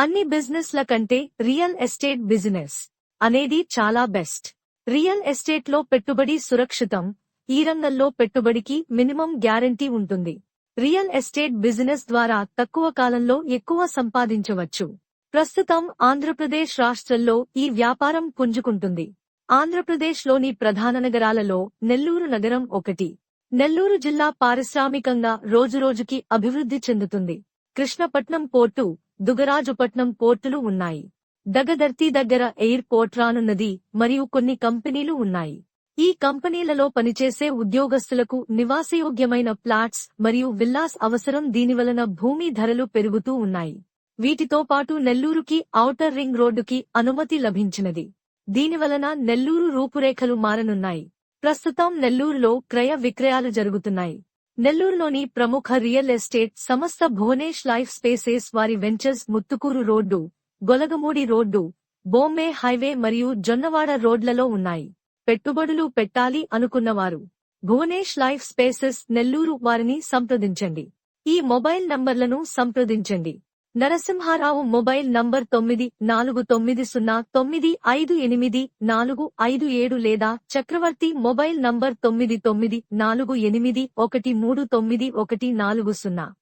అన్ని బిజినెస్ల కంటే రియల్ ఎస్టేట్ బిజినెస్ అనేది చాలా బెస్ట్. రియల్ ఎస్టేట్లో పెట్టుబడి సురక్షితం. ఈ రంగంలో పెట్టుబడికి మినిమం గ్యారంటీ ఉంటుంది. రియల్ ఎస్టేట్ బిజినెస్ ద్వారా తక్కువ కాలంలో ఎక్కువ సంపాదించవచ్చు. ప్రస్తుతం ఆంధ్రప్రదేశ్ రాష్ట్రంలో ఈ వ్యాపారం పుంజుకుంటుంది. ఆంధ్రప్రదేశ్లోని ప్రధాన నగరాలలో నెల్లూరు నగరం ఒకటి. నెల్లూరు జిల్లా పారిశ్రామికంగా రోజురోజుకి అభివృద్ధి చెందుతుంది. కృష్ణపట్నం పోర్టు, దుగరాజుపట్నం పోర్టులు ఉన్నాయి. దగదర్తి దగ్గర ఎయిర్ పోర్ట్ రానున్నది మరియు కొన్ని కంపెనీలు ఉన్నాయి. ఈ కంపెనీలలో పనిచేసే ఉద్యోగస్తులకు నివాసయోగ్యమైన ఫ్లాట్స్ మరియు విల్లాస్ అవసరం. దీనివలన భూమి ధరలు పెరుగుతూ ఉన్నాయి. వీటితో పాటు నెల్లూరుకి ఔటర్ రింగ్ రోడ్డుకి అనుమతి లభించినది. దీనివలన నెల్లూరు రూపురేఖలు మారనున్నాయి. ప్రస్తుతం నెల్లూరులో క్రయ విక్రయాలు జరుగుతున్నాయి. నెల్లూరులోని ప్రముఖ రియల్ ఎస్టేట్ సంస్థ భువనేష్ లైఫ్ స్పేసెస్ వారి ventures Muthukur road, Golagamudi road, Bombay highway మరియు జొన్నవాడ రోడ్లలో ఉన్నాయి. పెట్టుబడులు పెట్టాలి అనుకున్నవారు భువనేష్ లైఫ్ స్పేసెస్ నెల్లూరు వారిని సంప్రదించండి. ఈ మొబైల్ నంబర్లను సంప్రదించండి. నరసింహారావు మొబైల్ నంబర్ 9490958457 లేదా చక్రవర్తి మొబైల్ నంబర్ 9948133914.